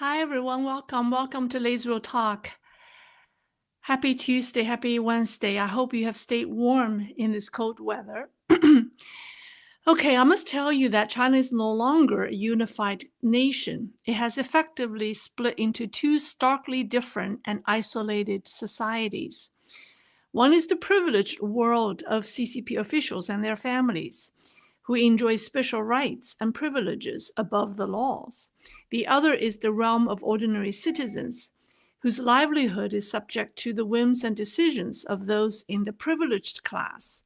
Hi everyone, welcome to Leisrealtalk. Happy Tuesday, happy Wednesday. I hope you have stayed warm in this cold weather. Okay, I must tell you that China is no longer a unified nation. It has effectively split into two starkly different and isolated societies. One is the privileged world of CCP officials and their families, who enjoy special rights and privileges above the laws. The other is the realm of ordinary citizens, whose livelihood is subject to the whims and decisions of those in the privileged class.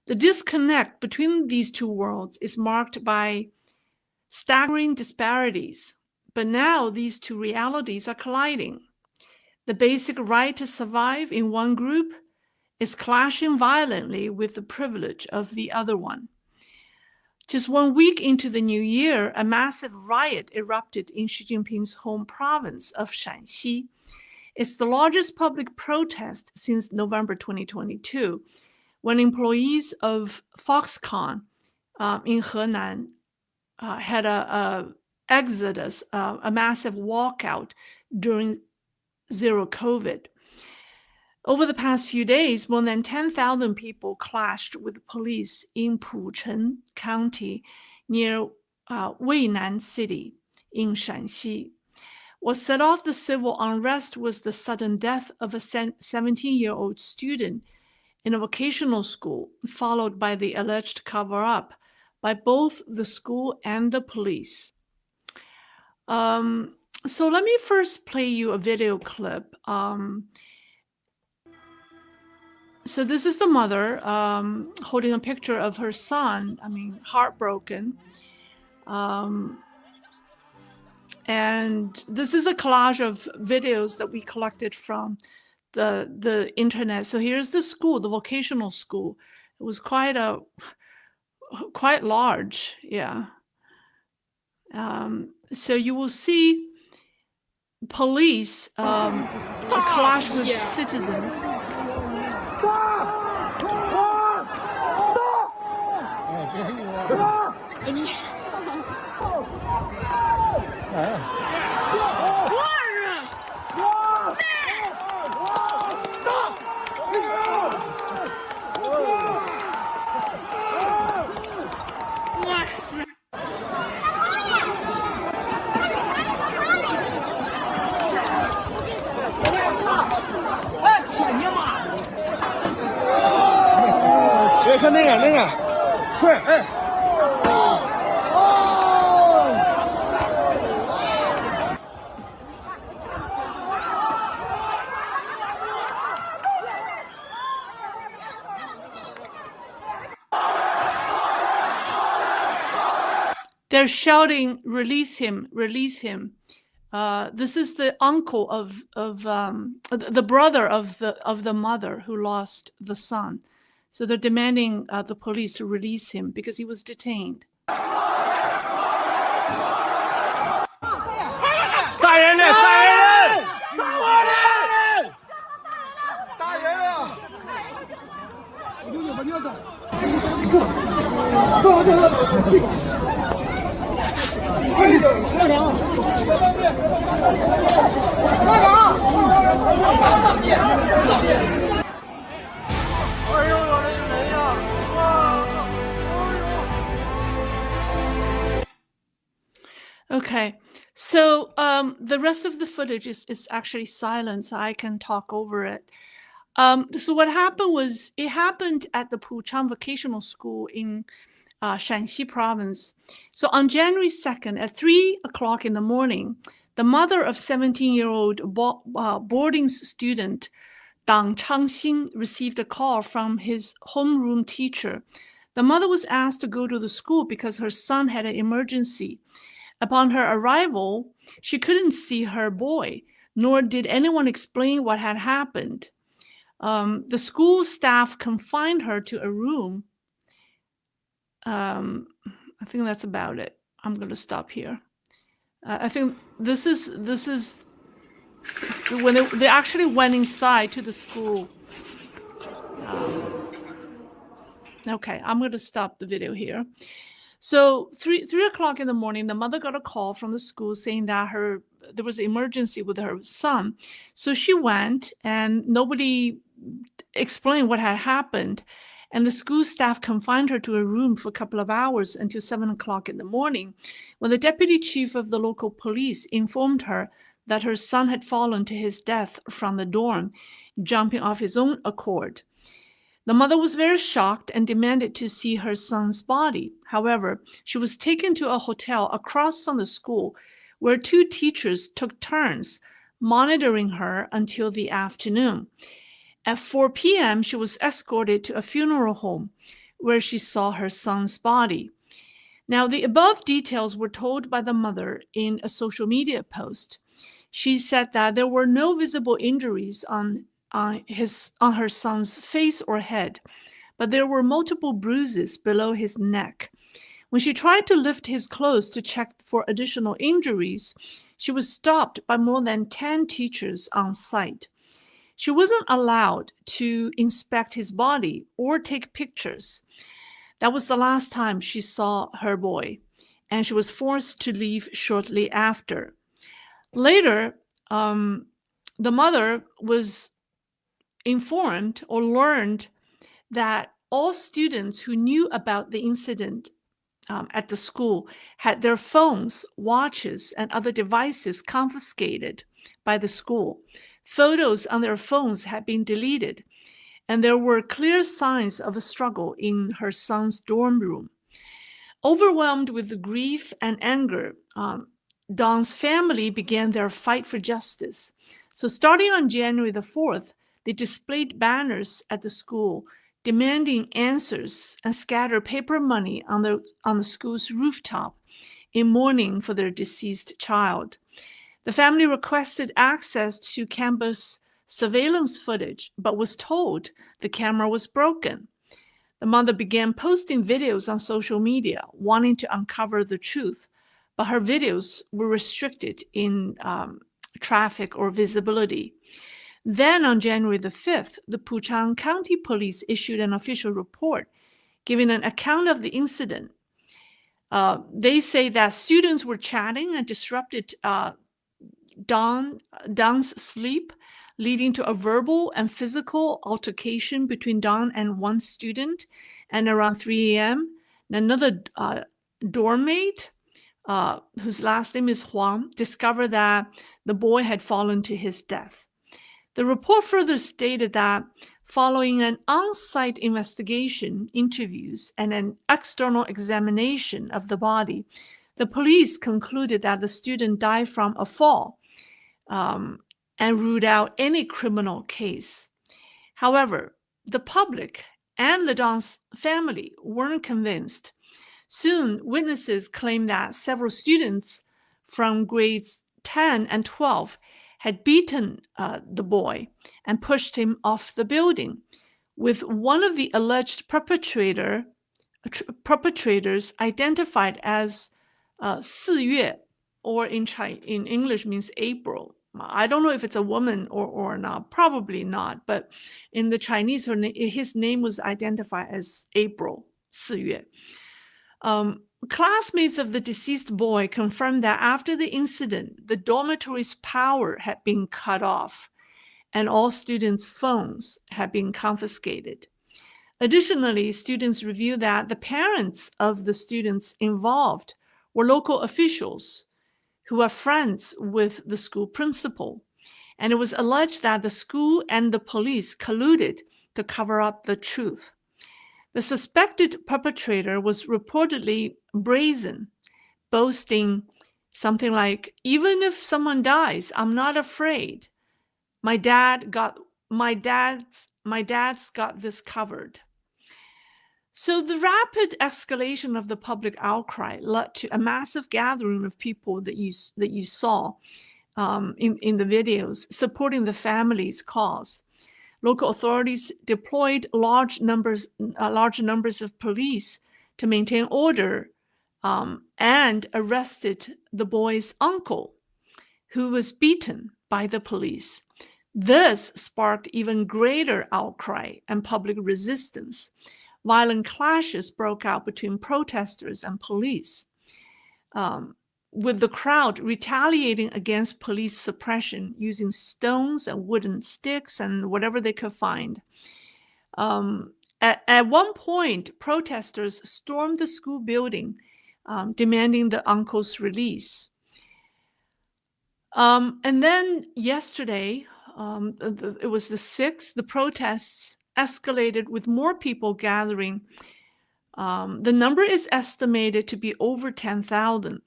The disconnect between these two worlds is marked by staggering disparities, but now these two realities are colliding. The basic right to survive in one group is clashing violently with the privilege of the other one. Just 1 week into the new year, a massive riot erupted in Xi Jinping's home province of Shaanxi. It's the largest public protest since November 2022, when employees of Foxconn in Henan had a exodus, a massive walkout during zero COVID. Over the past few days, more than 10,000 people clashed with police in Pucheng County near Weinan City in Shaanxi. What set off the civil unrest was the sudden death of a 17-year-old student in a vocational school, followed by the alleged cover-up by both the school and the police. So let me first play you a video clip. So this is the mother holding a picture of her son, heartbroken. And this is a collage of videos that we collected from the internet. So here's the school, the vocational school. It was quite large, yeah. So you will see police clash with citizens. They're shouting, "Release him! Release him!" This is the uncle of the brother of the mother who lost the son. So they're demanding the police to release him because he was detained. Okay, so the rest of the footage is actually silent, so I can talk over it. So what happened was, it happened at the Pucheng Vocational School in Shaanxi province. So on January 2nd at 3 o'clock in the morning, the mother of 17-year-old boarding student Dang Changxin received a call from his homeroom teacher. The mother was asked to go to the school because her son had an emergency. Upon her arrival, she couldn't see her boy, nor did anyone explain what had happened. The school staff confined her to a room. I think that's about it. I'm going to stop here. I think this is when they actually went inside to the school. Okay, I'm going to stop the video here. So 3 o'clock in the morning, the mother got a call from the school saying that there was an emergency with her son. So she went, and nobody explained what had happened. And the school staff confined her to a room for a couple of hours until 7 o'clock in the morning, when the deputy chief of the local police informed her that her son had fallen to his death from the dorm, jumping off his own accord. The mother was very shocked and demanded to see her son's body. However, she was taken to a hotel across from the school, where 2 teachers took turns monitoring her until the afternoon. At 4 p.m., she was escorted to a funeral home where she saw her son's body. Now, the above details were told by the mother in a social media post. She said that there were no visible injuries on her son's face or head, but there were multiple bruises below his neck. When she tried to lift his clothes to check for additional injuries, she was stopped by more than 10 teachers on site. She wasn't allowed to inspect his body or take pictures. That was the last time she saw her boy, and she was forced to leave shortly after. Later, the mother was informed or learned that all students who knew about the incident at the school had their phones, watches, and other devices confiscated by the school. Photos on their phones had been deleted, and there were clear signs of a struggle in her son's dorm room. Overwhelmed with grief and anger, Dawn's family began their fight for justice. So starting on January the 4th, they displayed banners at the school demanding answers and scattered paper money on the school's rooftop in mourning for their deceased child. The family requested access to campus surveillance footage, but was told the camera was broken. The mother began posting videos on social media, wanting to uncover the truth, but her videos were restricted in traffic or visibility. Then on January the 5th, the Puchang County Police issued an official report giving an account of the incident. They say that students were chatting and disrupted Dawn's sleep, leading to a verbal and physical altercation between Dawn and one student. And around 3 a.m., another dorm mate, whose last name is Huang, discovered that the boy had fallen to his death. The report further stated that following an on-site investigation, interviews, and an external examination of the body, the police concluded that the student died from a fall and ruled out any criminal case. However, the public and the Dawn's family weren't convinced. Soon, witnesses claimed that several students from grades 10 and 12 had beaten the boy and pushed him off the building, with one of the alleged perpetrators identified as 4月, or in English means April. I don't know if it's a woman or not, probably not, but in the Chinese, his name was identified as April, 4月. Classmates of the deceased boy confirmed that after the incident, the dormitory's power had been cut off and all students' phones had been confiscated. Additionally, students revealed that the parents of the students involved were local officials who are friends with the school principal, and it was alleged that the school and the police colluded to cover up the truth. The suspected perpetrator was reportedly brazen, boasting something like, "Even if someone dies, I'm not afraid. My dad's got this covered." So the rapid escalation of the public outcry led to a massive gathering of people that you saw in the videos supporting the family's cause. Local authorities deployed large numbers of police to maintain order and arrested the boy's uncle, who was beaten by the police. This sparked even greater outcry and public resistance. violent clashes broke out between protesters and police, with the crowd retaliating against police suppression using stones and wooden sticks and whatever they could find. At one point, protesters stormed the school building, demanding the uncle's release. And then yesterday, it was the 6th, the protests escalated with more people gathering. The number is estimated to be over 10,000.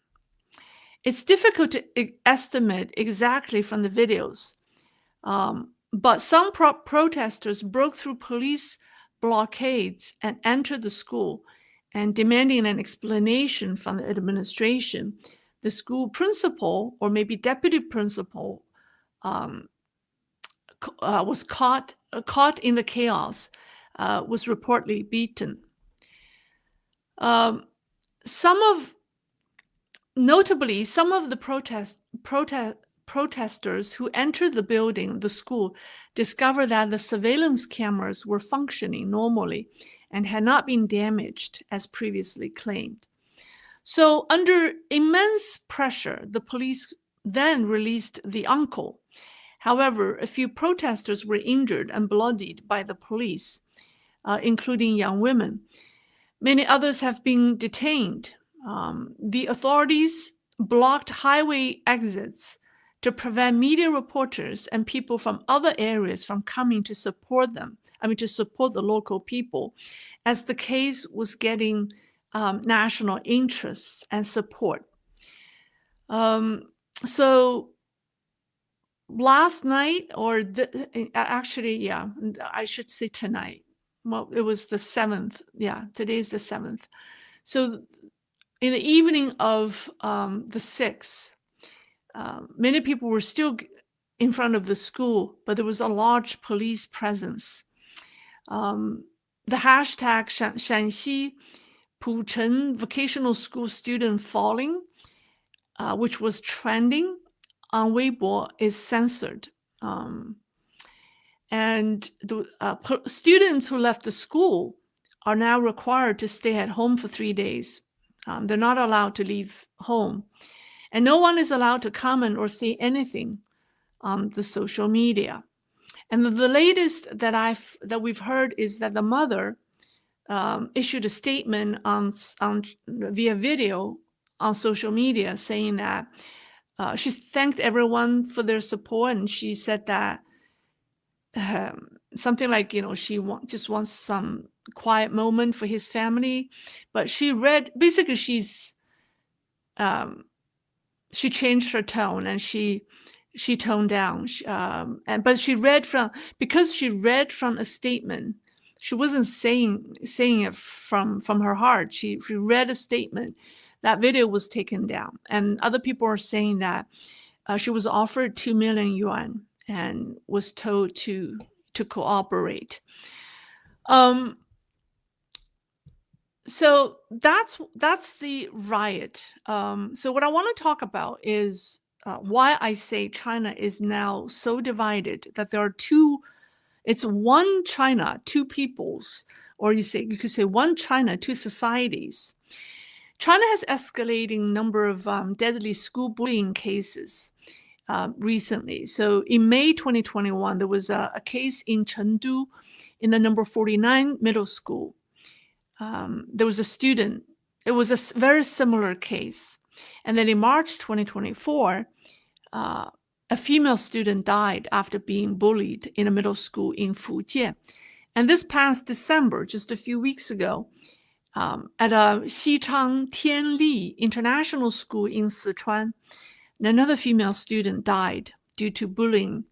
It's difficult to estimate exactly from the videos, but some protesters broke through police blockades and entered the school, and demanding an explanation from the administration. The school principal, or maybe deputy principal, was caught in the chaos, was reportedly beaten. Notably, some of the protesters who entered the building, the school, discovered that the surveillance cameras were functioning normally and had not been damaged as previously claimed. So under immense pressure, the police then released the uncle. However, a few protesters were injured and bloodied by the police, including young women. Many others have been detained. The authorities blocked highway exits to prevent media reporters and people from other areas from coming to support them, to support the local people, as the case was getting national interests and support. So last night, or actually, I should say tonight. Well, it was the 7th. Yeah, today is the 7th. So in the evening of the 6th, many people were still in front of the school, but there was a large police presence. The hashtag Shaanxi Puchen vocational school student falling, which was trending on Weibo, is censored. And the students who left the school are now required to stay at home for 3 days. They're not allowed to leave home. And no one is allowed to comment or say anything on the social media. And the latest that we've heard is that the mother issued a statement via video on social media, saying that she thanked everyone for their support, and she said that something like, she just wants some quiet moment for his family. But she changed her tone, and she toned down. But she read from a statement. She wasn't saying it from her heart. She read a statement. That video was taken down, and other people are saying that she was offered 2 million yuan and was told to cooperate. So that's the riot. So what I want to talk about is why I say China is now so divided that there are it's one China, two peoples, or you could say one China, two societies. China has escalating number of deadly school bullying cases recently. So in May 2021, there was a case in Chengdu in the number 49 middle school. There was a student. It was a very similar case. And then in March 2024, a female student died after being bullied in a middle school in Fujian. And this past December, just a few weeks ago, at a Xichang Tianli International School in Sichuan, another female student died due to bullying.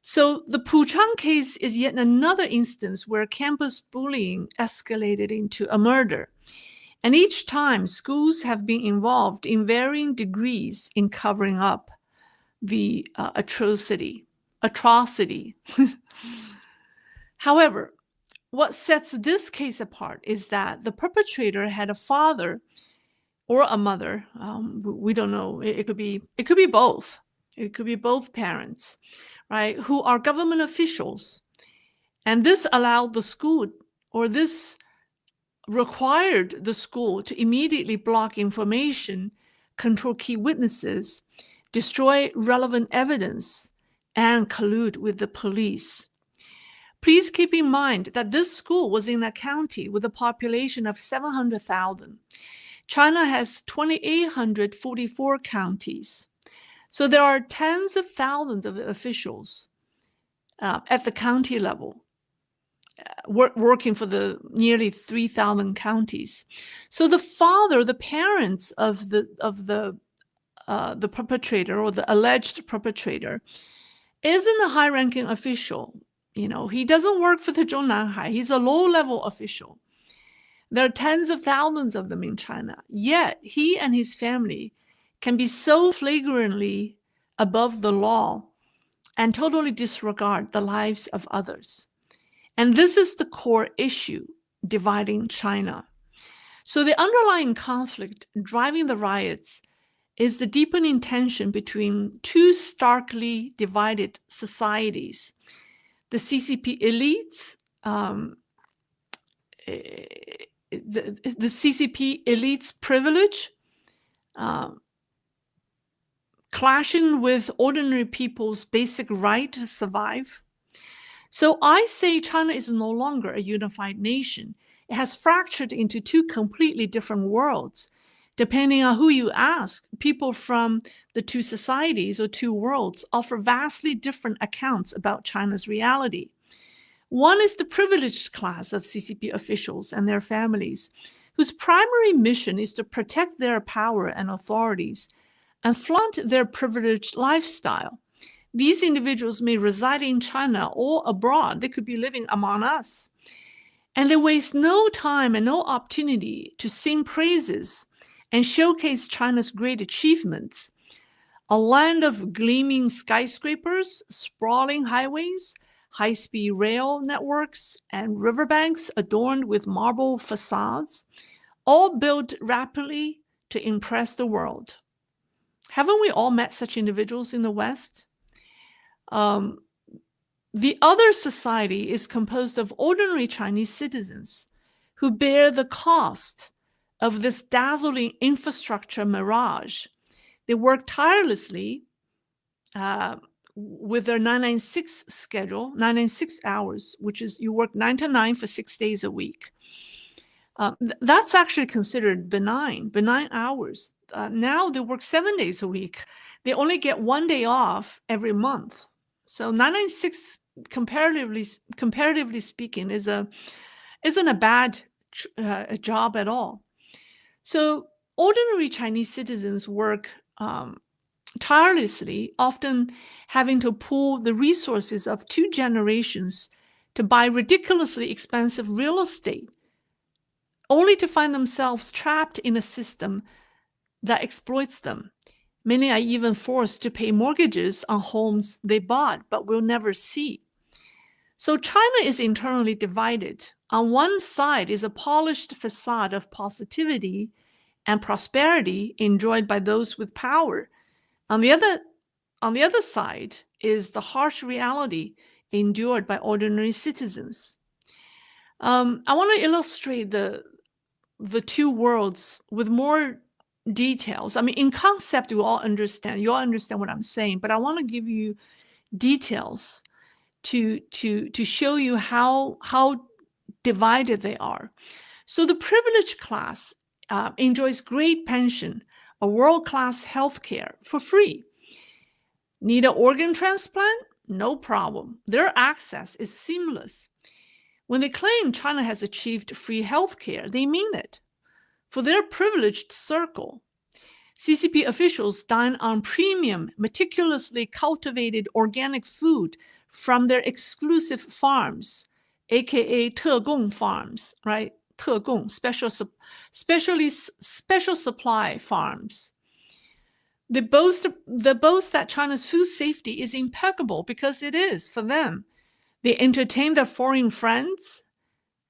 So the Puchang case is yet another instance where campus bullying escalated into a murder. And each time, schools have been involved in varying degrees in covering up the atrocity. However, what sets this case apart is that the perpetrator had a father or a mother. We don't know. It could be both. It could be both parents, right, who are government officials. And this allowed the school, or this required the school to immediately block information, control key witnesses, destroy relevant evidence, and collude with the police. Please keep in mind that this school was in a county with a population of 700,000. China has 2,844 counties. So there are tens of thousands of officials at the county level working for the nearly 3,000 counties. So the parents of the perpetrator or the alleged perpetrator isn't a high-ranking official. He doesn't work for the Zhongnanhai. He's a low-level official. There are tens of thousands of them in China. Yet he and his family can be so flagrantly above the law and totally disregard the lives of others. And this is the core issue dividing China. So the underlying conflict driving the riots is the deepening tension between two starkly divided societies. The CCP elites, the CCP elites' privilege, clashing with ordinary people's basic right to survive. So I say China is no longer a unified nation. It has fractured into two completely different worlds. Depending on who you ask, people from the two societies or two worlds offer vastly different accounts about China's reality. One is the privileged class of CCP officials and their families, whose primary mission is to protect their power and authorities and flaunt their privileged lifestyle. These individuals may reside in China or abroad. They could be living among us. And they waste no time and no opportunity to sing praises and showcase China's great achievements. A land of gleaming skyscrapers, sprawling highways, high-speed rail networks, and riverbanks adorned with marble facades, all built rapidly to impress the world. Haven't we all met such individuals in the West? The other society is composed of ordinary Chinese citizens who bear the cost of this dazzling infrastructure mirage. They work tirelessly with their 996 schedule, 996 hours, which is you work 9 to 9 for 6 days a week. That's actually considered benign hours. Now they work 7 days a week. They only get 1 day off every month. So 996, comparatively speaking, isn't a bad job at all. So ordinary Chinese citizens work tirelessly, often having to pool the resources of 2 generations to buy ridiculously expensive real estate, only to find themselves trapped in a system that exploits them. Many are even forced to pay mortgages on homes they bought but will never see. So China is internally divided. On one side is a polished facade of positivity and prosperity enjoyed by those with power. On the other side is the harsh reality endured by ordinary citizens. I want to illustrate the two worlds with more details. I mean, in concept, you all understand what I'm saying, but I want to give you details to show you how divided they are. So the privileged class enjoys great pension, a world-class healthcare for free. Need an organ transplant? No problem. Their access is seamless. When they claim China has achieved free healthcare, they mean it. For their privileged circle, CCP officials dine on premium, meticulously cultivated organic food from their exclusive farms, aka 特供 farms, right? 特供, special supply farms. They boast that China's food safety is impeccable because it is for them. They entertain their foreign friends,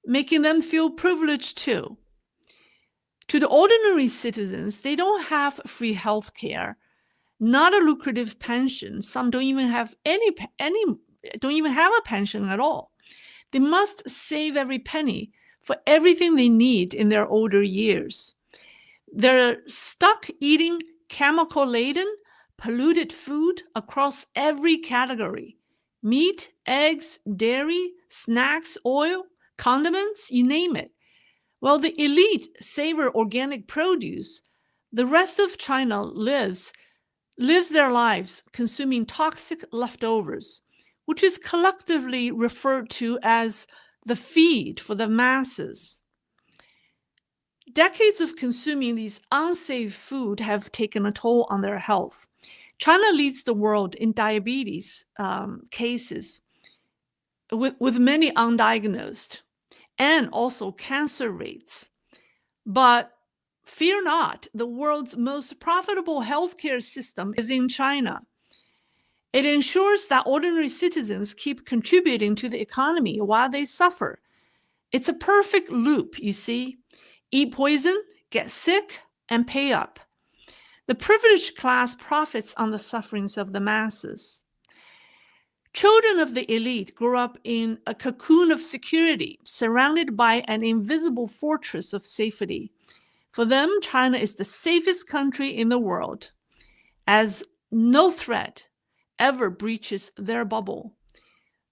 making them feel privileged too. To the ordinary citizens, they don't have free health care, not a lucrative pension. Some don't even have don't even have a pension at all. They must save every penny for everything they need in their older years. They're stuck eating chemical-laden, polluted food across every category: meat, eggs, dairy, snacks, oil, condiments, you name it. While the elite savor organic produce, the rest of China lives their lives consuming toxic leftovers, which is collectively referred to as the feed for the masses. Decades of consuming these unsafe food have taken a toll on their health. China leads the world in diabetes cases, with many undiagnosed, and also cancer rates. But fear not, the world's most profitable healthcare system is in China. It ensures that ordinary citizens keep contributing to the economy while they suffer. It's a perfect loop, you see. Eat poison, get sick, and pay up. The privileged class profits on the sufferings of the masses. Children of the elite grow up in a cocoon of security, surrounded by an invisible fortress of safety. For them, China is the safest country in the world, as no threat ever breaches their bubble.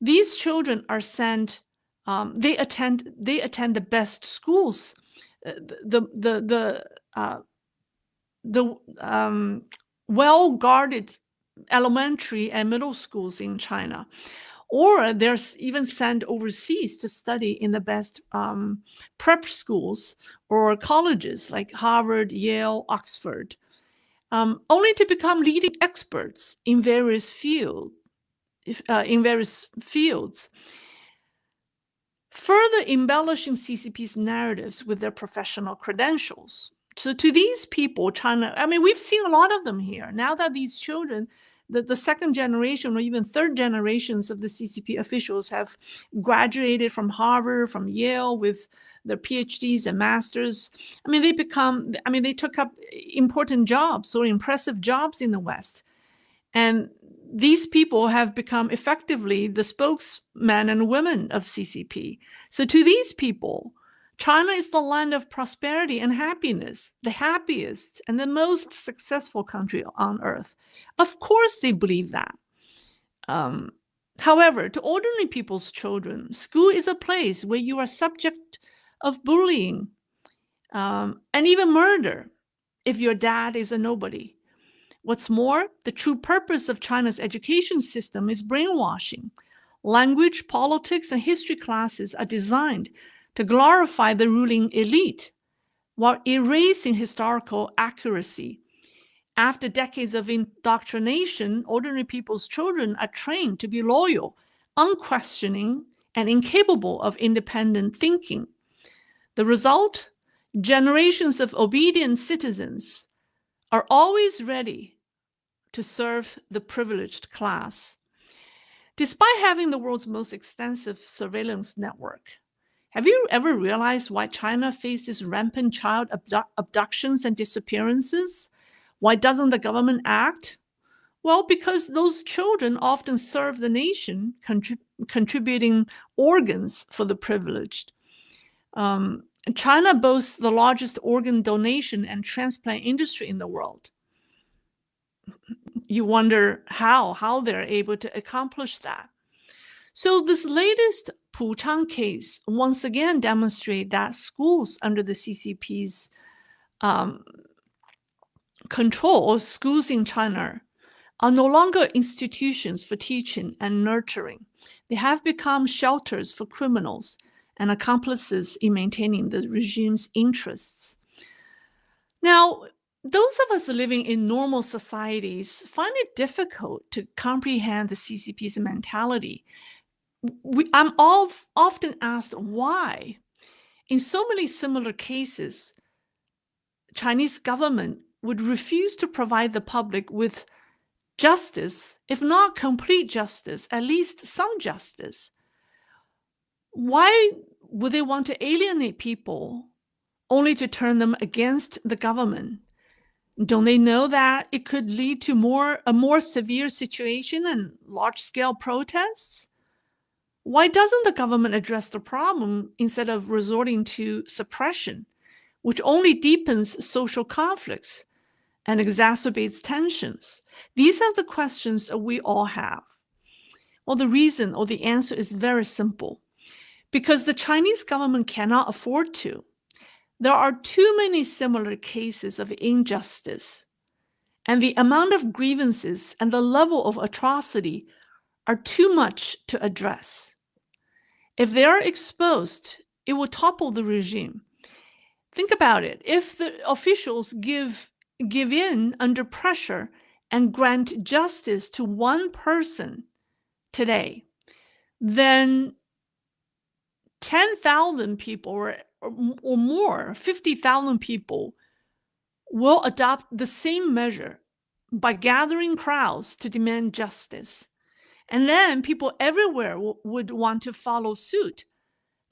These children are sent, they attend the best schools, the well-guarded elementary and middle schools in China, or they're even sent overseas to study in the best prep schools or colleges like Harvard, Yale, Oxford, only to become leading experts in various fields. Further embellishing CCP's narratives with their professional credentials. So to these people, China, I mean, we've seen a lot of them here. Now that these children, the second generation or even third generations of the CCP officials have graduated from Harvard, from Yale with their PhDs and masters, I mean, they took up important jobs or impressive jobs in the West. And these people have become effectively the spokesmen and women of CCP. So to these people, China is the land of prosperity and happiness, the happiest and the most successful country on earth. Of course they believe that. However, to ordinary people's children, school is a place where you are subject of bullying and even murder if your dad is a nobody. What's more, the true purpose of China's education system is brainwashing. Language, politics, and history classes are designed to glorify the ruling elite while erasing historical accuracy. After decades of indoctrination, ordinary people's children are trained to be loyal, unquestioning, and incapable of independent thinking. The result? Generations of obedient citizens are always ready to serve the privileged class. Despite having the world's most extensive surveillance network, have you ever realized why China faces rampant child abductions and disappearances? Why doesn't the government act? Well, because those children often serve the nation, contributing organs for the privileged. China boasts the largest organ donation and transplant industry in the world. You wonder how they're able to accomplish that. So this latest Puchang case once again demonstrates that schools under the CCP's control, or schools in China, are no longer institutions for teaching and nurturing. They have become shelters for criminals and accomplices in maintaining the regime's interests. Now, those of us living in normal societies find it difficult to comprehend the CCP's mentality. I'm often asked why. In so many similar cases, Chinese government would refuse to provide the public with justice, if not complete justice, at least some justice. Why would they want to alienate people only to turn them against the government? Don't they know that it could lead to a more severe situation and large-scale protests? Why doesn't the government address the problem instead of resorting to suppression, which only deepens social conflicts and exacerbates tensions? These are the questions that we all have. Well, the reason or the answer is very simple. Because the Chinese government cannot afford to. There are too many similar cases of injustice, and the amount of grievances and the level of atrocity are too much to address. If they are exposed, it will topple the regime. Think about it. If the officials give in under pressure and grant justice to one person today, then 10,000 people or more, 50,000 people will adopt the same measure by gathering crowds to demand justice. And then people everywhere would want to follow suit,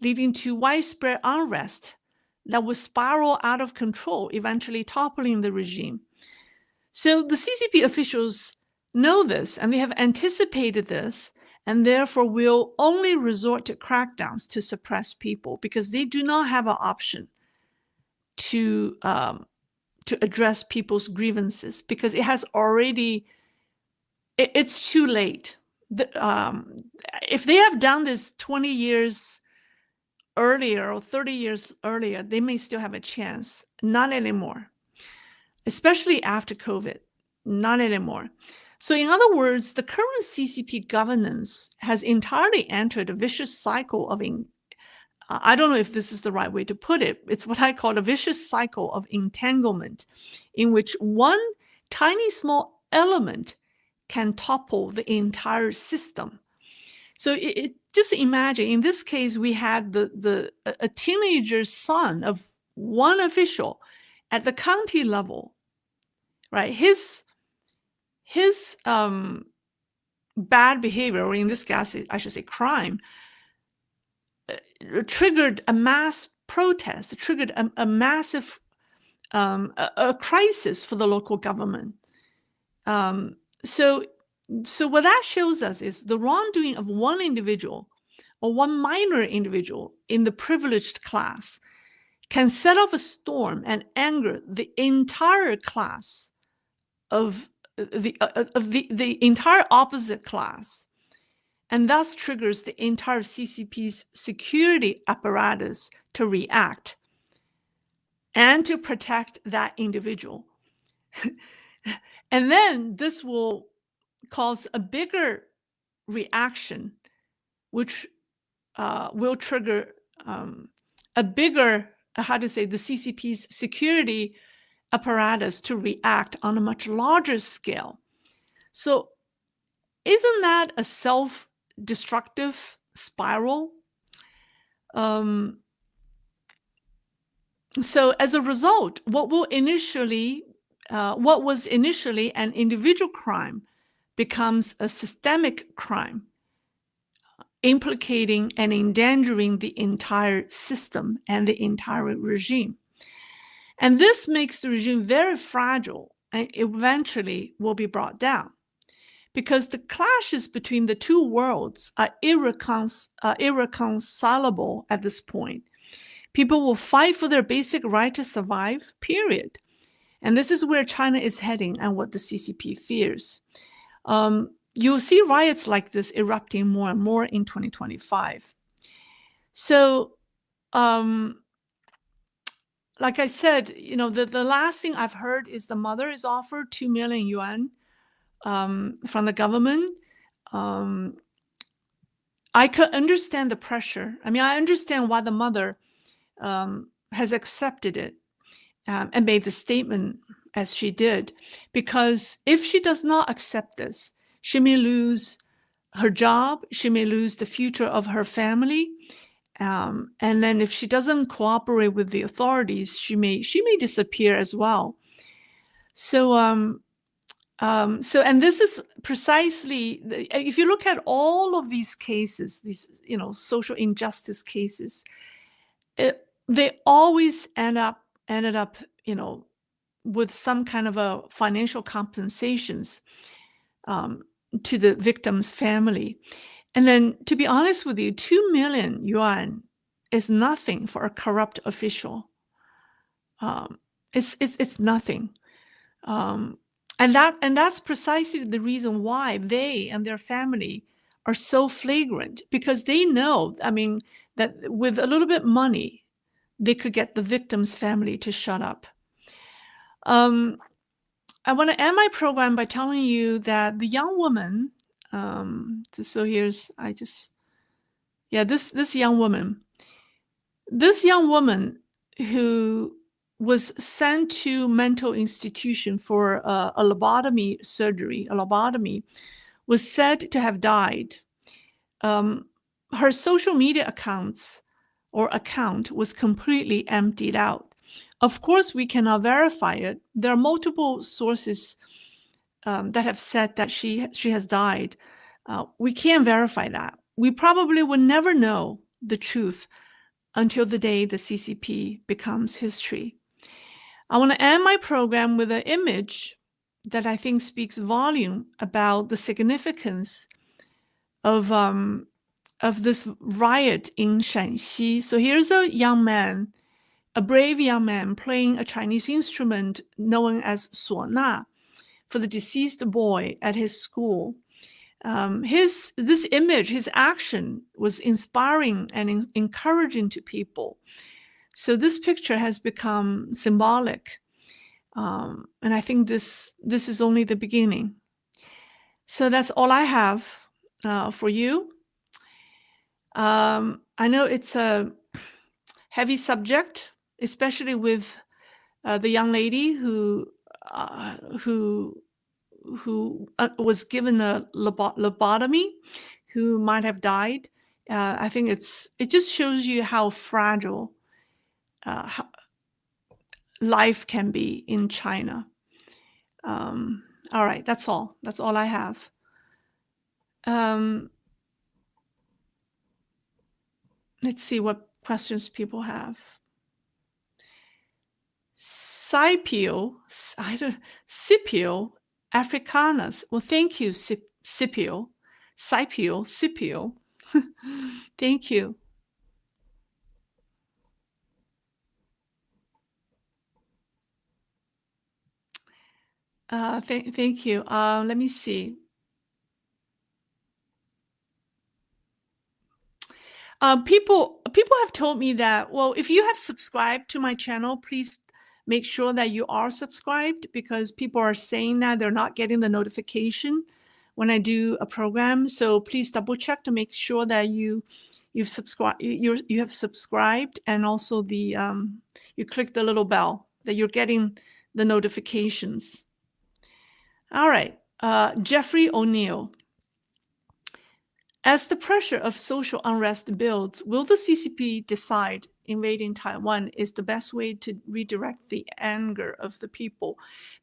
leading to widespread unrest that would spiral out of control, eventually toppling the regime. So the CCP officials know this, and they have anticipated this, and therefore will only resort to crackdowns to suppress people because they do not have an option to address people's grievances, because it has already, it's too late. If they have done this 20 years earlier or 30 years earlier, they may still have a chance. Not anymore, especially after COVID. Not anymore. So in other words, the current CCP governance has entirely entered a vicious cycle of, I don't know if this is the right way to put it, it's what I call a vicious cycle of entanglement, in which one tiny small element can topple the entire system. So just imagine, in this case, we had a teenager son of one official at the county level, right? His bad behavior, or in this case, I should say crime, triggered a mass protest, triggered a massive a crisis for the local government. So what that shows us is the wrongdoing of one individual or one minor individual in the privileged class can set off a storm and anger the entire class of the entire opposite class, and thus triggers the entire CCP's security apparatus to react and to protect that individual. And then this will cause a bigger reaction, which will trigger a bigger, the CCP's security apparatus to react on a much larger scale. So isn't that a self-destructive spiral? So as a result, what was initially an individual crime becomes a systemic crime, implicating and endangering the entire system and the entire regime. And this makes the regime very fragile and eventually will be brought down, because the clashes between the two worlds are irreconcilable at this point. People will fight for their basic right to survive, period. And this is where China is heading and what the CCP fears. You'll see riots like this erupting more and more in 2025. So, like I said, the last thing I've heard is the mother is offered 2 million yuan from the government. I could understand the pressure. I mean, I understand why the mother has accepted it and made the statement as she did, because if she does not accept this, she may lose her job, she may lose the future of her family, and then if she doesn't cooperate with the authorities, she may disappear as well. So, and this is precisely, if you look at all of these cases, these social injustice cases, they always ended up with some kind of a financial compensations to the victim's family. And then, to be honest with you, 2 million yuan is nothing for a corrupt official. It's nothing. And that's precisely the reason why they and their family are so flagrant, because they know, I mean, that with a little bit money, they could get the victim's family to shut up. I want to end my program by telling you that the young woman, so here's, this young woman who was sent to mental institution for a lobotomy surgery, was said to have died. Her social media account was completely emptied out. Of course, we cannot verify it. There are multiple sources that have said that she has died. We can't verify that. We probably will never know the truth until the day the CCP becomes history. I want to end my program with an image that I think speaks volume about the significance of this riot in Shaanxi. So here's a young man, a brave young man, playing a Chinese instrument known as suona for the deceased boy at his school. This image, his action, was inspiring and encouraging to people. So this picture has become symbolic, and I think this is only the beginning. So that's all I have for you. I know it's a heavy subject, especially with the young lady who was given a lobotomy, who might have died. I think it just shows you how fragile how life can be in China. All right, that's all. That's all I have. Let's see what questions people have. Scipio Africanus. Well, thank you, Scipio. Thank you. Thank you. Let me see. People have told me that, well, if you have subscribed to my channel, please make sure that you are subscribed, because people are saying that they're not getting the notification when I do a program. So please double check to make sure that you have subscribed, and also you click the little bell, that you're getting the notifications. All right, Jeffrey O'Neill. As the pressure of social unrest builds, will the CCP decide invading Taiwan is the best way to redirect the anger of the people?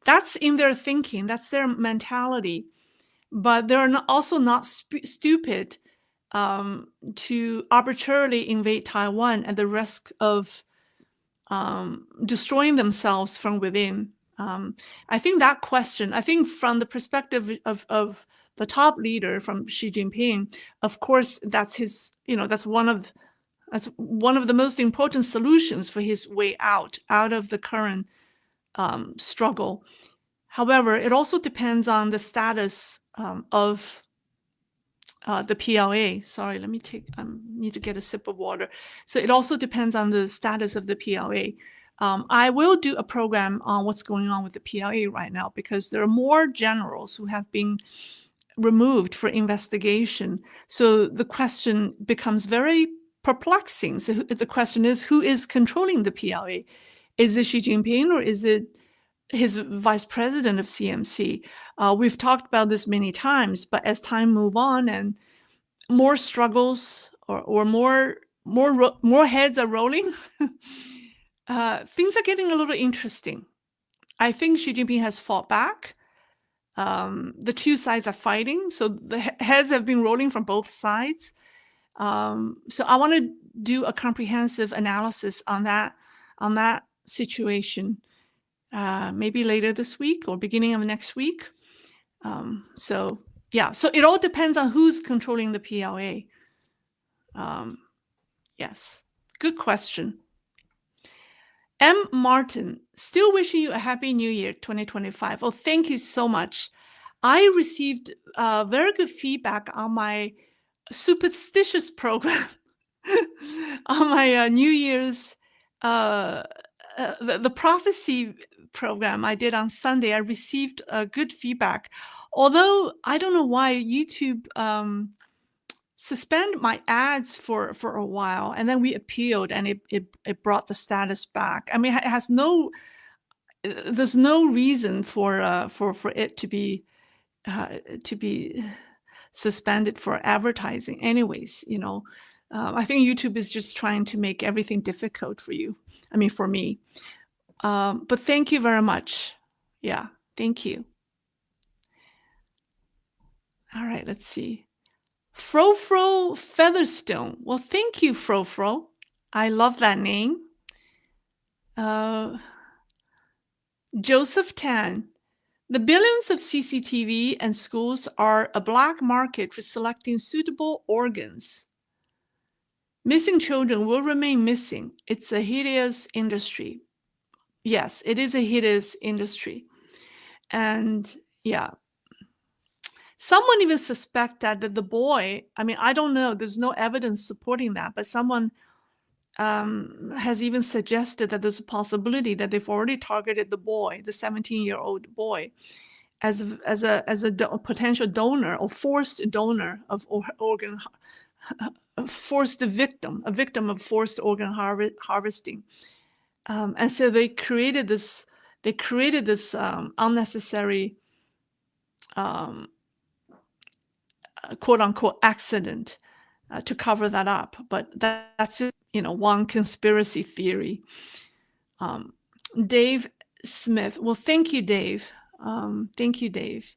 That's in their thinking. That's their mentality. But they're also not stupid to arbitrarily invade Taiwan at the risk of destroying themselves from within. I think that question, from the perspective of the top leader, from Xi Jinping, of course, that's his, that's one of the most important solutions for his way out of the current struggle. However, it also depends on the status of the PLA. Sorry, let me need to get a sip of water. So it also depends on the status of the PLA. I will do a program on what's going on with the PLA right now, because there are more generals who have been removed for investigation. So the question becomes very perplexing. So the question is, who is controlling the PLA? Is it Xi Jinping, or is it his vice president of CMC? We've talked about this many times, but as time moves on and more struggles or more heads are rolling, things are getting a little interesting. I think Xi Jinping has fought back. The two sides are fighting, so the heads have been rolling from both sides. So I want to do a comprehensive analysis on that situation, maybe later this week or beginning of next week. So Yeah, so it all depends on who's controlling the PLA. Yes, good question. M. Martin, still wishing you a happy new year 2025. Oh, thank you so much. I received very good feedback on my superstitious program, on my New Year's, uh, the prophecy program I did on Sunday. I received good feedback. Although I don't know why YouTube suspend my ads for a while, and then we appealed, and it brought the status back. I mean, it has no there's no reason for it to be suspended for advertising. Anyways, I think YouTube is just trying to make everything difficult for you. I mean, for me. But thank you very much. Yeah, thank you. All right, let's see. Frofro Featherstone. Well, thank you, Frofro. I love that name. Joseph Tan. The billions of CCTV and schools are a black market for selecting suitable organs. Missing children will remain missing. It's a hideous industry. Yes, it is a hideous industry. And yeah, someone even suspect that the boy, I mean, I don't know, there's no evidence supporting that, but someone has even suggested that there's a possibility that they've already targeted the boy, the 17-year-old boy, as a potential donor or forced donor of organ, forced victim, a victim of forced organ harvesting. And so they created this unnecessary quote unquote accident to cover that up. But that's it, one conspiracy theory. Dave Smith. Well, thank you, Dave. Thank you, Dave.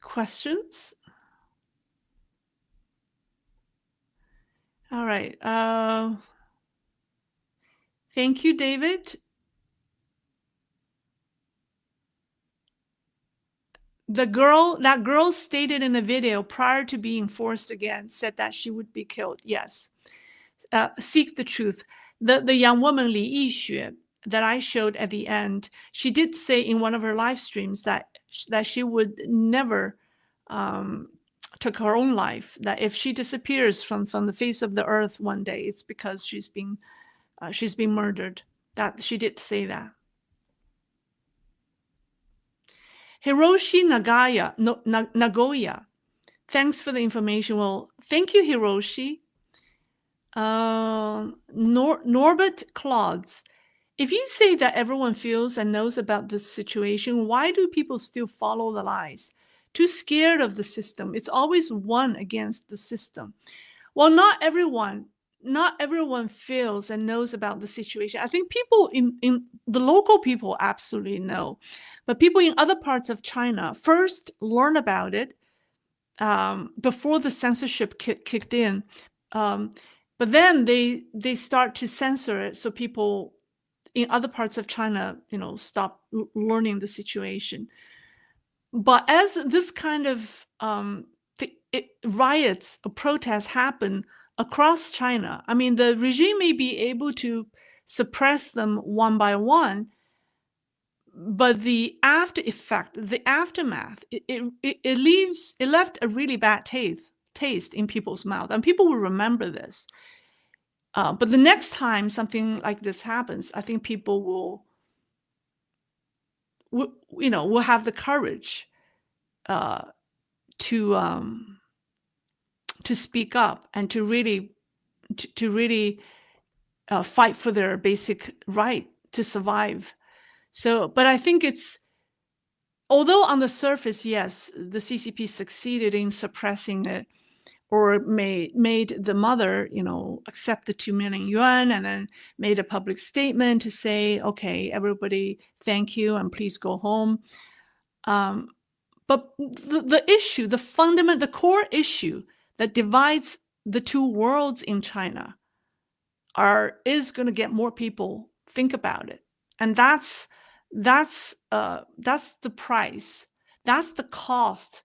Questions? All right. Thank you, David. That girl stated in a video prior to being forced again, said that she would be killed. Yes. Seek the truth. The young woman Li Yixue that I showed at the end, she did say in one of her live streams that she would never took her own life. That if she disappears from the face of the earth one day, it's because she's been murdered. That she did say that. Hiroshi Nagoya. Thanks for the information. Well, thank you, Hiroshi. Norbert Claudes. If you say that everyone feels and knows about this situation, why do people still follow the lies? Too scared of the system. It's always one against the system. Well, not everyone feels and knows about the situation. I think people in the local people absolutely know, but people in other parts of China first learn about it before the censorship kicked in. But then they start to censor it, so people in other parts of China, stop learning the situation. But as this kind of riots or protests happen across China, I mean, the regime may be able to suppress them one by one, but the after effect, the aftermath, it left a really bad taste in people's mouth, and people will remember this. But the next time something like this happens, I think people will have the courage to speak up and to really fight for their basic right to survive. So, but I think although on the surface, yes, the CCP succeeded in suppressing it, or made the mother, accept the 2 million yuan, and then made a public statement to say, okay, everybody, thank you, and please go home. But the issue, the core issue that divides the two worlds in China is going to get more people think about it. And that's That's the price. That's the cost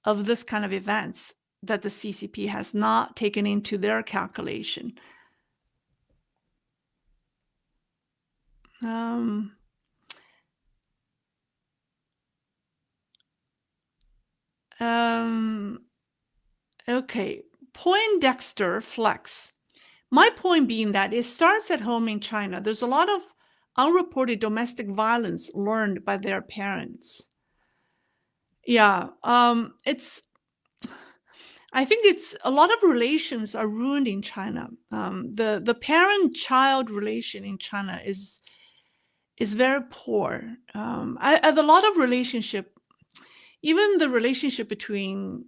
of this kind of events that the CCP has not taken into their calculation. Um, um, okay. Poindexter flex. My point being that it starts at home in China. There's a lot of unreported domestic violence learned by their parents. Yeah, it's. I think it's a lot of relations are ruined in China. The parent-child relation in China is very poor. A lot of relationship, even the relationship between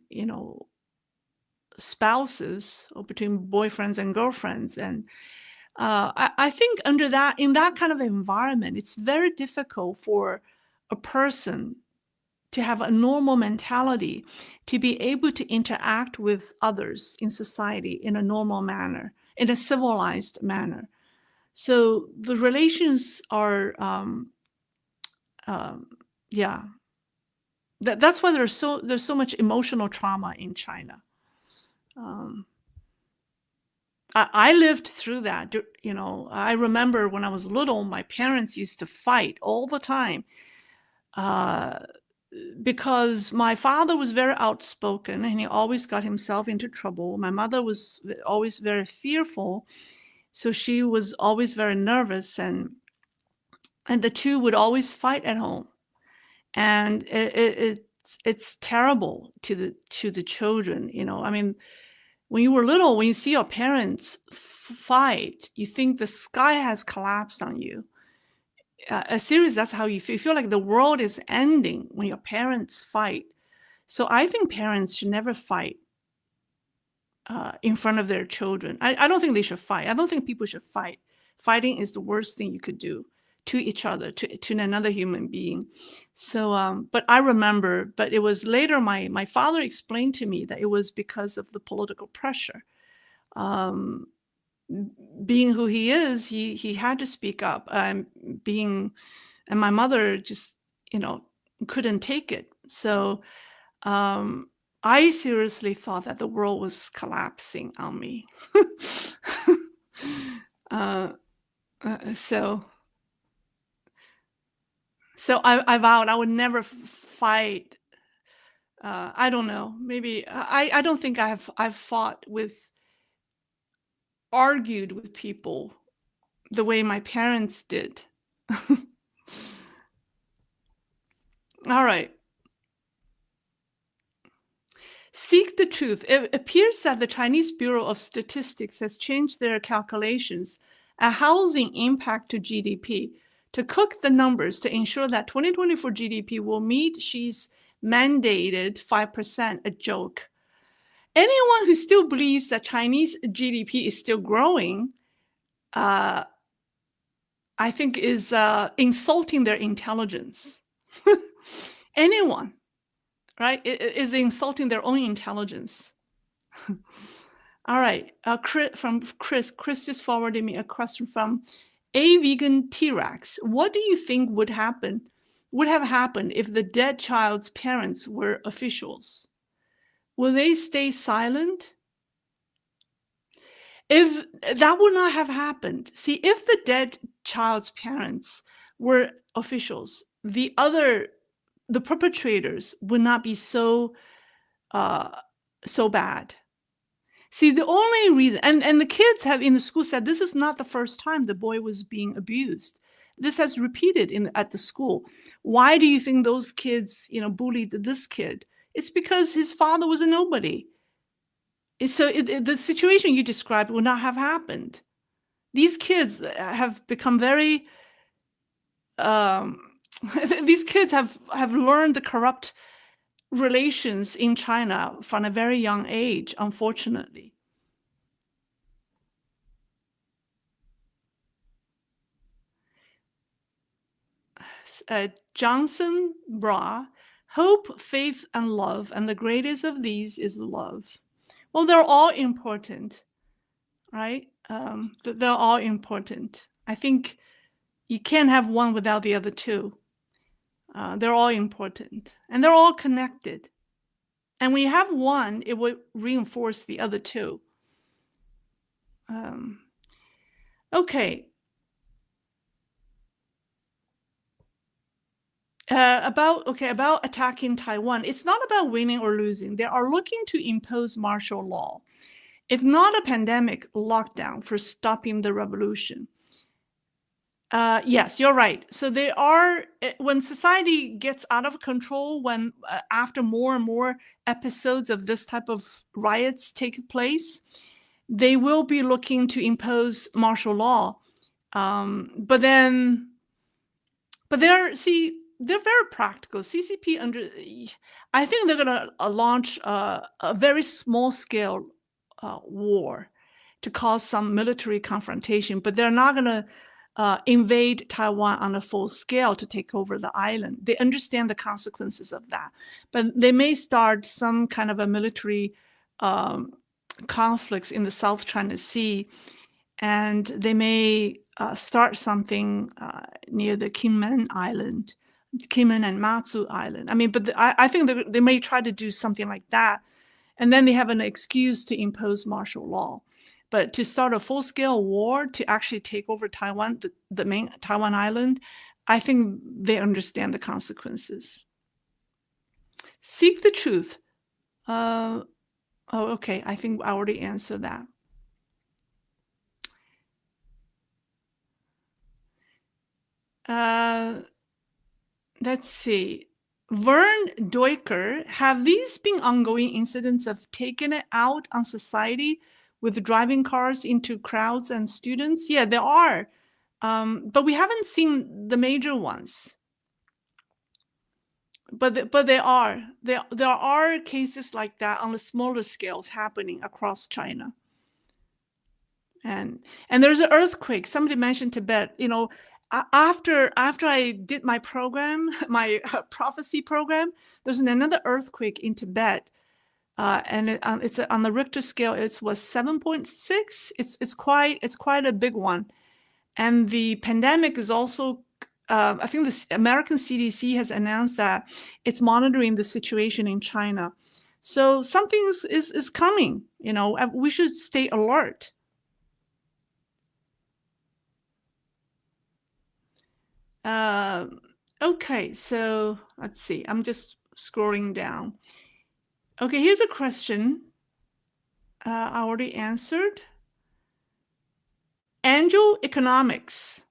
spouses or between boyfriends and girlfriends, and I think in that kind of environment, it's very difficult for a person to have a normal mentality, to be able to interact with others in society in a normal manner, in a civilized manner. So the relations are, um, yeah, that's why there's so much emotional trauma in China. Um, I lived through that. I remember when I was little, my parents used to fight all the time. Uh, because my father was very outspoken and he always got himself into trouble. My mother was always very fearful, so she was always very nervous, and the two would always fight at home. And it's terrible to the children. I mean, when you were little, when you see your parents fight, you think the sky has collapsed on you. Serious, that's how you feel. You feel like the world is ending when your parents fight. So I think parents should never fight in front of their children. I don't think they should fight. I don't think people should fight. Fighting is the worst thing you could do to each other, to another human being. So, but I remember, but it was later my father explained to me that it was because of the political pressure. Um, being who he is, he had to speak up. And my mother just, couldn't take it. So, um, I seriously thought that the world was collapsing on me. uh, so, I vowed I would never fight. I don't know. Maybe I don't think I've fought with argued with people the way my parents did. All right. Seek the truth. It appears that the Chinese Bureau of Statistics has changed their calculations a housing impact to GDP to cook the numbers to ensure that 2024 GDP will meet Xi's mandated 5%, a joke. Anyone who still believes that Chinese GDP is still growing, I think is insulting their intelligence. Anyone, right, is insulting their own intelligence. All right, from Chris just forwarded me a question from a vegan T-Rex. What do you think would have happened if the dead child's parents were officials? Will they stay silent? If that would not have happened, see, if the dead child's parents were officials, the perpetrators would not be so bad. See, the only reason, and the kids have in the school said this is not the first time the boy was being abused. This has repeated at the school. Why do you think those kids, bullied this kid? It's because his father was a nobody. So the situation you described would not have happened. These kids have become very. These kids have learned the corrupt relations in China from a very young age, unfortunately. Johnson Bra, hope, faith, and love, and the greatest of these is love. Well, they're all important, right? They're all important. I think, You can't have one without the other two. They're all important, and they're all connected. And when you have one, it would reinforce the other two. Um, okay. About attacking Taiwan. It's not about winning or losing. They are looking to impose martial law, if not a pandemic lockdown, for stopping the revolution. Yes, you're right. So they are when society gets out of control, when after more and more episodes of this type of riots take place, they will be looking to impose martial law. But they're very practical. CCP I think they're gonna launch a very small scale war to cause some military confrontation, but they're not gonna invade Taiwan on a full scale to take over the island. They understand the consequences of that, but they may start some kind of a military conflicts in the South China Sea, and they may start something near the Kinmen Island, Kinmen and Matsu Island. I mean, but I think they may try to do something like that, and then they have an excuse to impose martial law. But to start a full-scale war to actually take over Taiwan, the main Taiwan island, I think they understand the consequences. Seek the truth. Oh, okay. I think I already answered that. Let's see. Vern Duiker, have these been ongoing incidents of taking it out on society with driving cars into crowds and students? Yeah, there are. But we haven't seen the major ones. But there are. There are cases like that on the smaller scales happening across China. And there's an earthquake. Somebody mentioned Tibet. You know, after I did my program, my prophecy program, there's another earthquake in Tibet, and it's on the Richter scale. It was 7.6. It's quite a big one, and the pandemic is also. I think the American CDC has announced that it's monitoring the situation in China. So something is coming. You know, we should stay alert. Okay, so let's see. I'm just scrolling down. Okay, here's a question I already answered. Angel economics.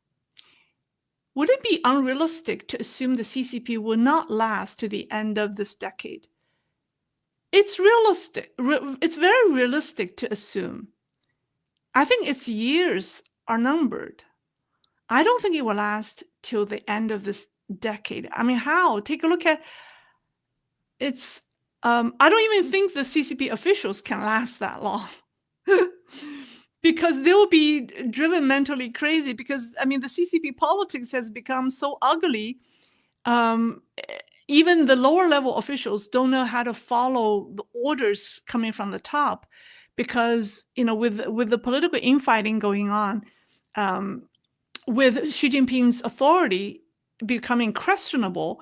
Would it be unrealistic to assume the CCP will not last to the end of this decade? It's realistic. It's very realistic to assume. I think its years are numbered. I don't think it will last till the end of this decade. I mean, how? Take a look at it's. I don't even think the CCP officials can last that long. Because they'll be driven mentally crazy. Because I mean, the CCP politics has become so ugly. Even the lower level officials don't know how to follow the orders coming from the top, because you know, with the political infighting going on, with Xi Jinping's authority becoming questionable.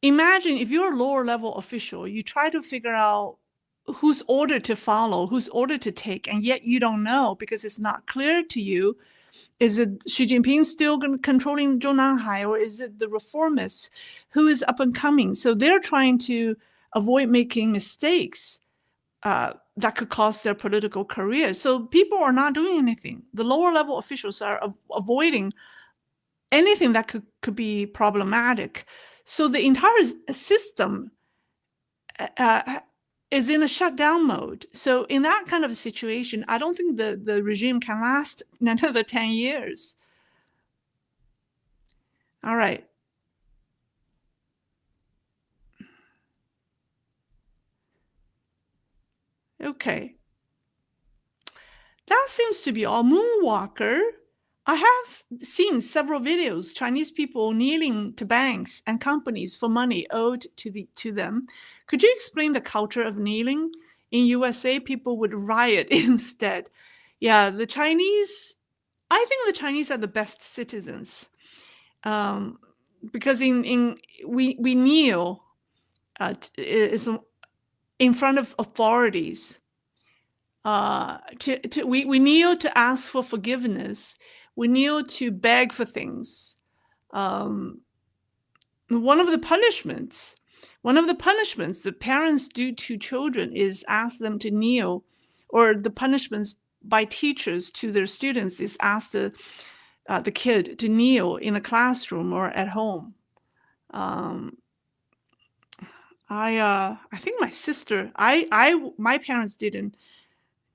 Imagine if you're a lower level official, you try to figure out whose order to follow, whose order to take, and yet you don't know because it's not clear to you. Is it Xi Jinping still controlling Zhongnanhai, or is it the reformists who is up and coming? So they're trying to avoid making mistakes that could cost their political career. So people are not doing anything. The lower level officials are avoiding anything that could be problematic. So the entire system is in a shutdown mode. So in that kind of a situation, I don't think the regime can last another 10 years. All right. Okay. That seems to be all. Moonwalker. I have seen several videos, Chinese people kneeling to banks and companies for money owed to them. Could you explain the culture of kneeling? In USA, people would riot instead. Yeah, I think the Chinese are the best citizens. Because we kneel is in front of authorities. We kneel to ask for forgiveness. We kneel to beg for things. Um, one of the punishments the parents do to children is ask them to kneel, or the punishments by teachers to their students is ask the kid to kneel in a classroom or at home. Um, I think my sister, my parents didn't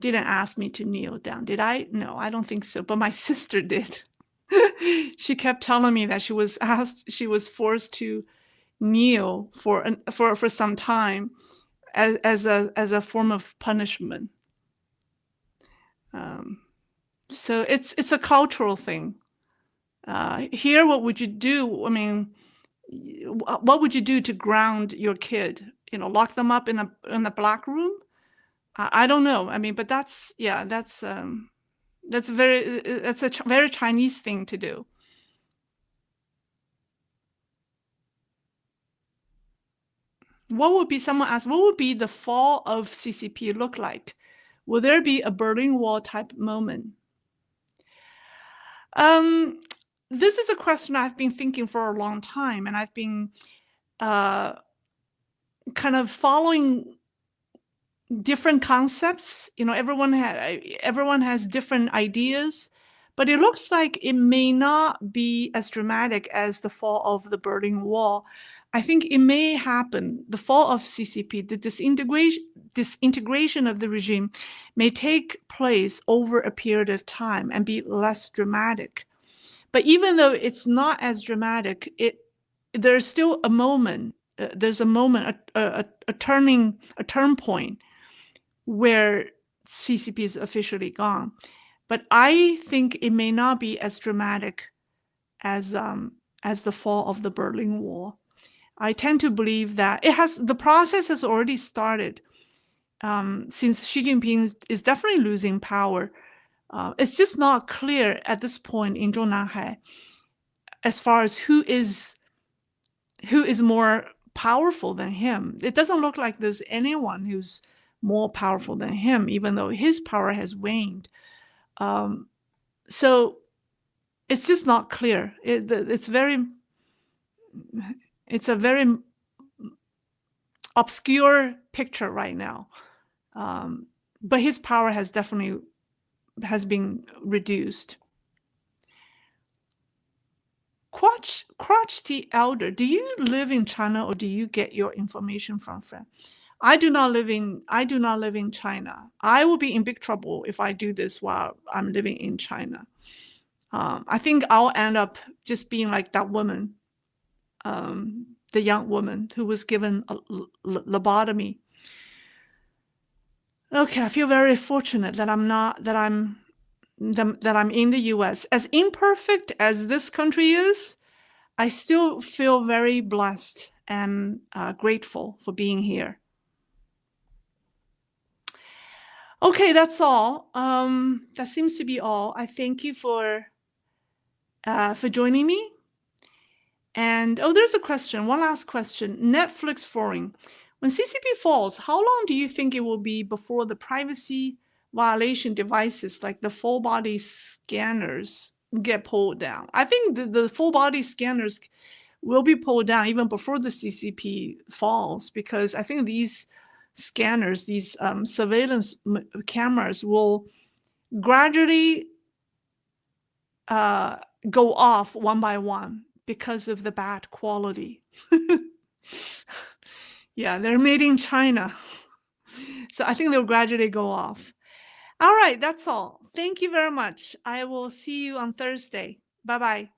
ask me to kneel down. Did I? No, I don't think so. But my sister did. She kept telling me that she was forced to kneel for some time as a form of punishment. So it's a cultural thing. Here, what would you do? I mean, what would you do to ground your kid? Lock them up in a black room? I don't know. I mean, but that's a very Chinese thing to do. Someone asked, what would be the fall of CCP look like? Will there be a Berlin Wall type moment? This is a question I've been thinking for a long time, and I've been kind of following different concepts. Everyone has different ideas, but it looks like it may not be as dramatic as the fall of the Berlin Wall. I think it may happen. The fall of CCP, the disintegration of the regime, may take place over a period of time and be less dramatic. But even though it's not as dramatic, there's still a moment. There's a moment, a turn point, where CCP is officially gone. But I think it may not be as dramatic as the fall of the Berlin Wall. I tend to believe that the process has already started. Since Xi Jinping is definitely losing power, it's just not clear at this point in Zhongnanhai as far as who is more powerful than him. It doesn't look like there's anyone who's more powerful than him, even though his power has waned. So it's just not clear. It's a very obscure picture right now. But his power has been reduced. Crotch the Elder, do you live in China or do you get your information from friends? I do not live in China. I will be in big trouble if I do this while I'm living in China. I think I'll end up just being like that woman, the young woman who was given a lobotomy. Okay, I feel very fortunate that I'm in the US. As imperfect as this country is, I still feel very blessed and grateful for being here. Okay, that's all. That seems to be all. I thank you for joining me. And there's a question. One last question. Netflix forum. When CCP falls, how long do you think it will be before the privacy violation devices like the full body scanners get pulled down? I think the full body scanners will be pulled down even before the CCP falls, because I think these scanners, these surveillance cameras will gradually go off one by one because of the bad quality. Yeah, they're made in China. So I think they'll gradually go off. All right, that's all. Thank you very much. I will see you on Thursday. Bye-bye.